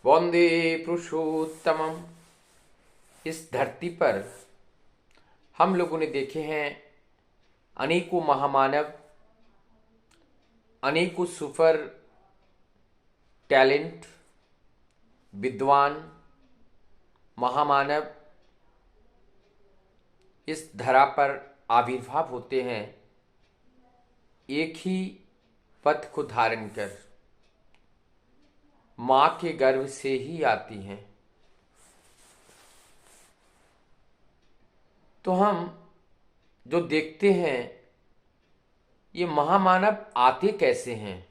वंदे पुरुषोत्तमम। इस धरती पर हम लोगों ने देखे हैं अनेकों महामानव, अनेकों सुपर टैलेंट, विद्वान महामानव इस धरा पर आविर्भाव होते हैं एक ही पथ को धारण कर। माँ के गर्भ से ही आती हैं। तो हम जो देखते हैं ये महामानव आते कैसे हैं,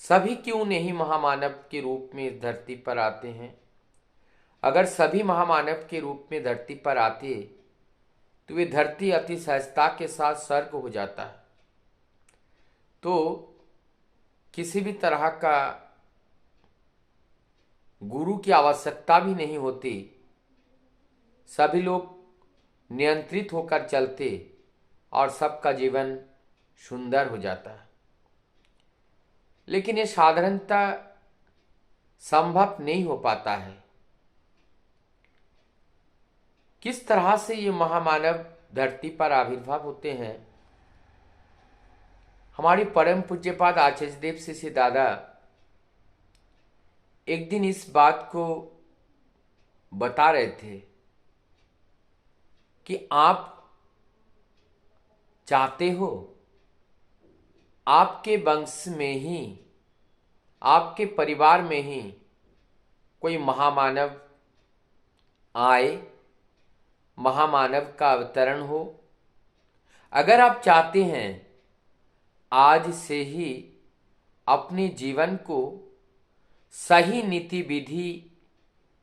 सभी क्यों नहीं महामानव के रूप में इस धरती पर आते हैं। अगर सभी महामानव के रूप में धरती पर आते तो ये धरती अति सहजता के साथ स्वर्ग हो जाता है। तो किसी भी तरह का गुरु की आवश्यकता भी नहीं होती, सभी लोग नियंत्रित होकर चलते और सबका जीवन सुंदर हो जाता है। लेकिन ये साधारणतः संभव नहीं हो पाता है। किस तरह से ये महामानव धरती पर आविर्भाव होते हैं, हमारे परम पूज्यपाद आचार्य देव शिष्य दादा एक दिन इस बात को बता रहे थे कि आप चाहते हो आपके वंश में ही, आपके परिवार में ही कोई महामानव आए, महामानव का अवतरण हो। अगर आप चाहते हैं आज से ही अपने जीवन को सही नीति विधि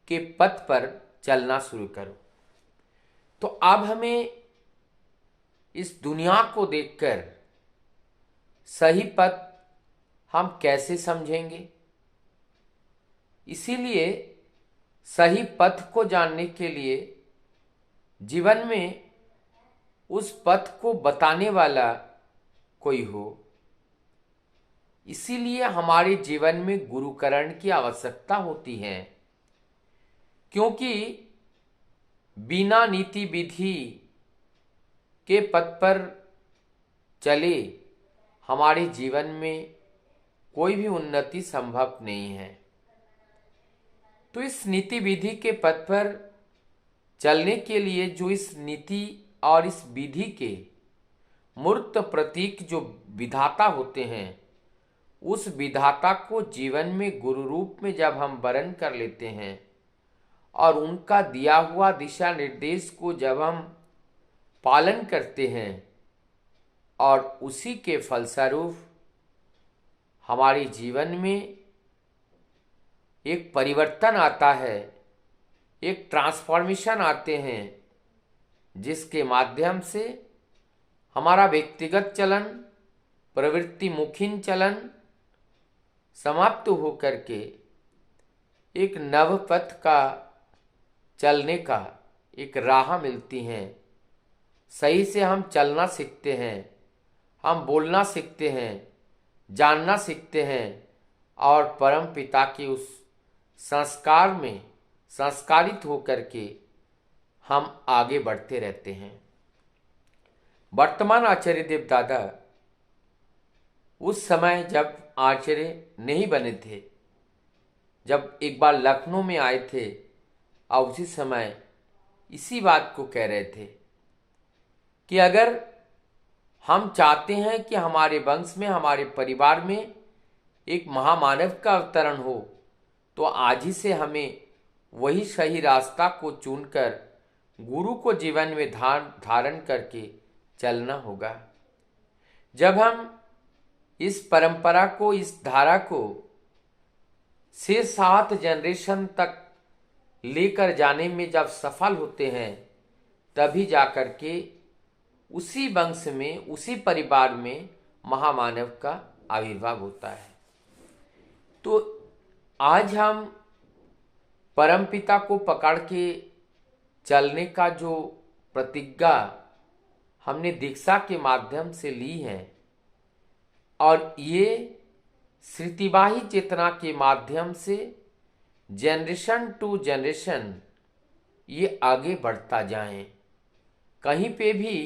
के पथ पर चलना शुरू करो, तो अब हमें इस दुनिया को देखकर सही पथ हम कैसे समझेंगे। इसीलिए सही पथ को जानने के लिए जीवन में उस पथ को बताने वाला कोई हो। इसीलिए हमारे जीवन में गुरुकरण की आवश्यकता होती है, क्योंकि बिना नीति विधि के पथ पर चले हमारे जीवन में कोई भी उन्नति संभव नहीं है। तो इस नीति विधि के पथ पर चलने के लिए जो इस नीति और इस विधि के मूर्त प्रतीक जो विधाता होते हैं, उस विधाता को जीवन में गुरु रूप में जब हम वरण कर लेते हैं और उनका दिया हुआ दिशा निर्देश को जब हम पालन करते हैं और उसी के फलस्वरूप हमारे जीवन में एक परिवर्तन आता है, एक ट्रांसफॉर्मेशन आते हैं, जिसके माध्यम से हमारा व्यक्तिगत चलन, प्रवृत्ति मुखीन चलन समाप्त होकर के एक नव पथ का चलने का एक राह मिलती है। सही से हम चलना सीखते हैं, हम बोलना सीखते हैं, जानना सीखते हैं और परम पिता के उस संस्कार में संस्कारित होकर के हम आगे बढ़ते रहते हैं। वर्तमान आचार्य देव दादा उस समय जब आचार्य नहीं बने थे, जब एक बार लखनऊ में आए थे और उसी समय इसी बात को कह रहे थे कि अगर हम चाहते हैं कि हमारे वंश में, हमारे परिवार में एक महामानव का अवतरण हो, तो आज ही से हमें वही सही रास्ता को चुनकर गुरु को जीवन में धारण करके चलना होगा। जब हम इस परंपरा को, इस धारा को 6-7 जनरेशन तक लेकर जाने में जब सफल होते हैं, तभी जाकर के उसी वंश में, उसी परिवार में महामानव का आविर्भाव होता है। तो आज हम परमपिता को पकड़ के चलने का जो प्रतिज्ञा हमने दीक्षा के माध्यम से ली है, और ये श्रुतिवाही चेतना के माध्यम से जनरेशन टू जनरेशन ये आगे बढ़ता जाए, कहीं पे भी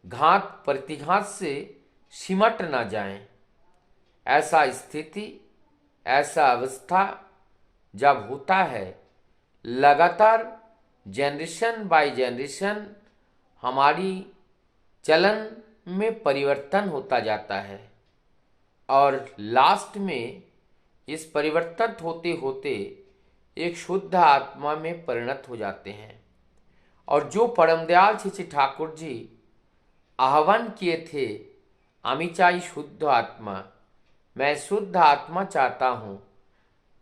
घात प्रतिघात से सिमट ना जाए। ऐसा स्थिति, ऐसा अवस्था जब होता है, लगातार जनरेशन बाय जनरेशन हमारी चलन में परिवर्तन होता जाता है और लास्ट में इस परिवर्तन होते होते एक शुद्ध आत्मा में परिणत हो जाते हैं। और जो परमदयाल श्री ठाकुर जी आह्वान किए थे, आमी चाही शुद्ध आत्मा, मैं शुद्ध आत्मा चाहता हूँ,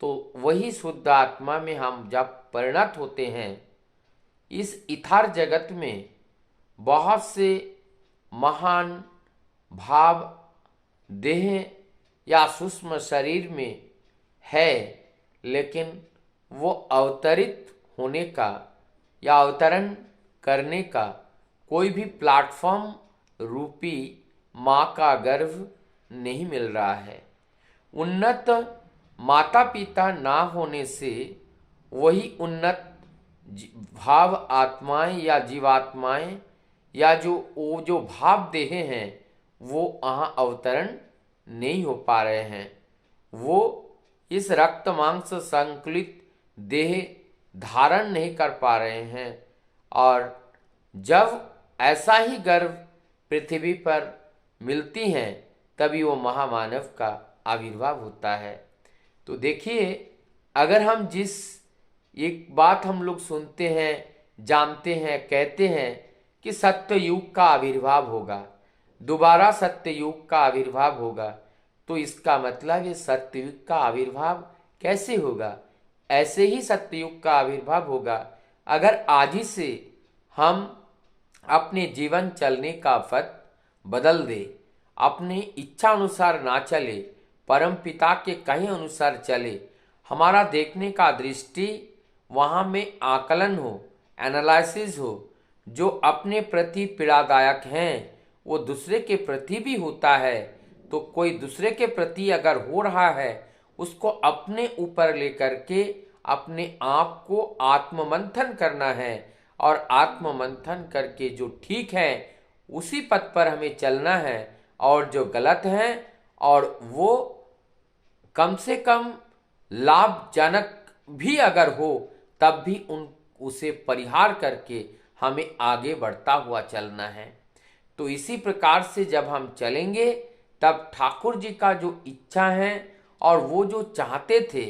तो वही शुद्ध आत्मा में हम जब परिणत होते हैं, इस इथार जगत में बहुत से महान भाव देह या सूक्ष्म शरीर में है, लेकिन वो अवतरित होने का या अवतरण करने का कोई भी प्लेटफॉर्म रूपी माँ का गर्भ नहीं मिल रहा है। उन्नत माता पिता ना होने से वही उन्नत भाव आत्माएं या जीवात्माएं या जो भाव देह हैं वो वहाँ अवतरण नहीं हो पा रहे हैं। वो इस रक्त मांस संकलित देह धारण नहीं कर पा रहे हैं। और जब ऐसा ही गर्भ पृथ्वी पर मिलती हैं, तभी वो महामानव का आविर्भाव होता है। तो देखिए, अगर हम जिस एक बात हम लोग सुनते हैं, जानते हैं, कहते हैं कि सत्य युग का आविर्भाव होगा, दोबारा सत्य युग का आविर्भाव होगा, तो इसका मतलब ये सत्य युग का आविर्भाव कैसे होगा? ऐसे ही सत्य युग का आविर्भाव होगा अगर आज ही से हम अपने जीवन चलने का पथ बदल दे, अपनी इच्छा अनुसार ना चले, परम पिता के कहे अनुसार चले, हमारा देखने का दृष्टि वहाँ में आकलन हो, एनालिसिस हो। जो अपने प्रति पीड़ादायक हैं वो दूसरे के प्रति भी होता है। तो कोई दूसरे के प्रति अगर हो रहा है, उसको अपने ऊपर लेकर के अपने आप को आत्ममंथन करना है और आत्ममंथन करके जो ठीक है उसी पथ पर हमें चलना है, और जो गलत है और वो कम से कम लाभजनक भी अगर हो तब भी उसे परिहार करके हमें आगे बढ़ता हुआ चलना है। तो इसी प्रकार से जब हम चलेंगे तब ठाकुर जी का जो इच्छा है और वो जो चाहते थे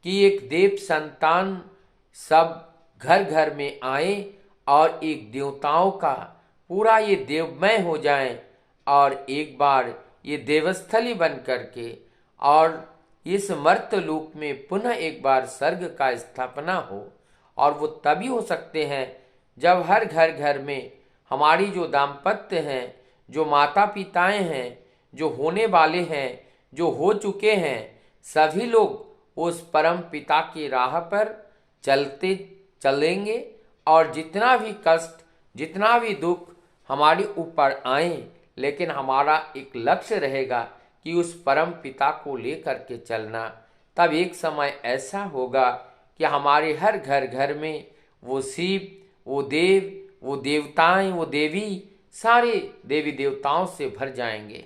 कि एक देव संतान सब घर घर में आए और एक देवताओं का पूरा ये देवमय हो जाए और एक बार ये देवस्थली बन करके और इस मर्त्यलोक में पुनः एक बार स्वर्ग का स्थापना हो। और वो तभी हो सकते हैं जब हर घर घर में हमारी जो दाम्पत्य हैं, जो माता पिताएं हैं, जो होने वाले हैं, जो हो चुके हैं, सभी लोग उस परम पिता की राह पर चलेंगे और जितना भी कष्ट, जितना भी दुख हमारे ऊपर आए, लेकिन हमारा एक लक्ष्य रहेगा कि उस परम पिता को लेकर के चलना। तब एक समय ऐसा होगा कि हमारे हर घर घर में वो शिव, वो देव, वो देवताएं, वो देवी, सारे देवी देवताओं से भर जाएंगे।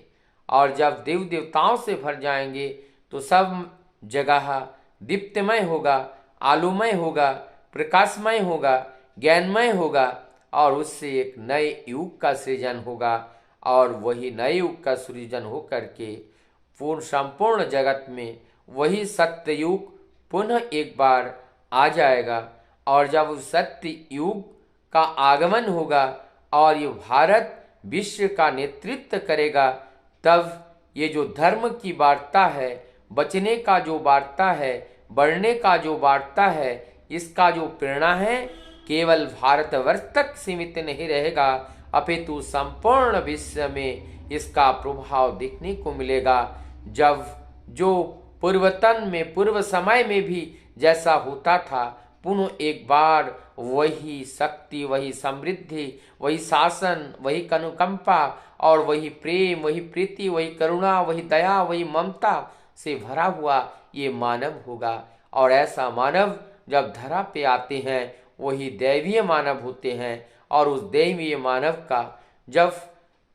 और जब देव देवताओं से भर जाएंगे तो सब जगह दीप्तमय होगा, आलोमय होगा, प्रकाशमय होगा, ज्ञानमय होगा और उससे एक नए युग का सृजन होगा। और वही नए युग का सृजन हो करके पूर्ण संपूर्ण जगत में वही सत्य युग पुनः एक बार आ जाएगा। और जब उस सत्य युग का आगमन होगा और ये भारत विश्व का नेतृत्व करेगा, तब ये जो धर्म की वार्ता है, बचने का जो वार्ता है, बढ़ने का जो वार्ता है, इसका जो प्रेरणा है केवल भारतवर्ष तक सीमित नहीं रहेगा, अपितु संपूर्ण विश्व में इसका प्रभाव देखने को मिलेगा। जब जो पूर्वतन में, पूर्व समय में भी जैसा होता था, पुनः एक बार वही शक्ति, वही समृद्धि, वही शासन, वही अनुकंपा और वही प्रेम, वही प्रीति, वही करुणा, वही दया, वही ममता से भरा हुआ ये मानव होगा। और ऐसा मानव जब धरा पे आते हैं वही दैवीय मानव होते हैं। और उस दैवीय मानव का जब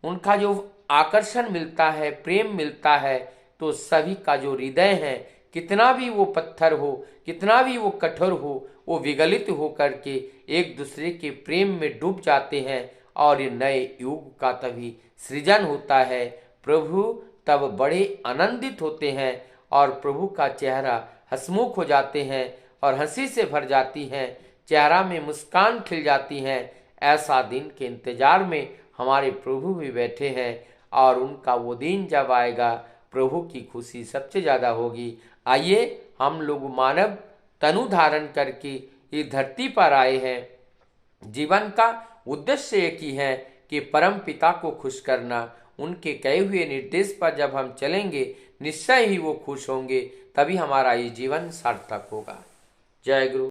उनका जो आकर्षण मिलता है, प्रेम मिलता है, तो सभी का जो हृदय है, कितना भी वो पत्थर हो, कितना भी वो कठोर हो, वो विगलित होकर के एक दूसरे के प्रेम में डूब जाते हैं। और ये नए युग का तभी सृजन होता है। प्रभु तब बड़े आनंदित होते हैं और प्रभु का चेहरा हंसमुख हो जाते हैं और हंसी से भर जाती हैं, चेहरा में मुस्कान खिल जाती हैं। ऐसा दिन के इंतजार में हमारे प्रभु भी बैठे हैं और उनका वो दिन जब आएगा प्रभु की खुशी सबसे ज़्यादा होगी। आइए हम लोग मानव तनु धारण करके इस धरती पर आए हैं। जीवन का उद्देश्य एक ही है कि परम पिता को खुश करना। उनके कहे हुए निर्देश पर जब हम चलेंगे निश्चय ही वो खुश होंगे, तभी हमारा ये जीवन सार्थक होगा। जय गुरु।